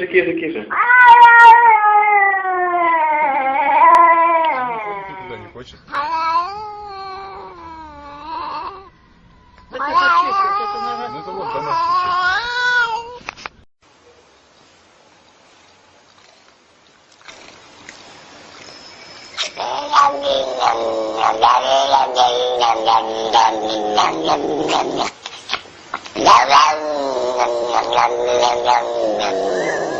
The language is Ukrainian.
Киса. Киша. Туда не хочет. Да ты почистишь, это надо. Ну это вот до нас сейчас. Yum, yum, yum, yum, yum, yum, yum, yum.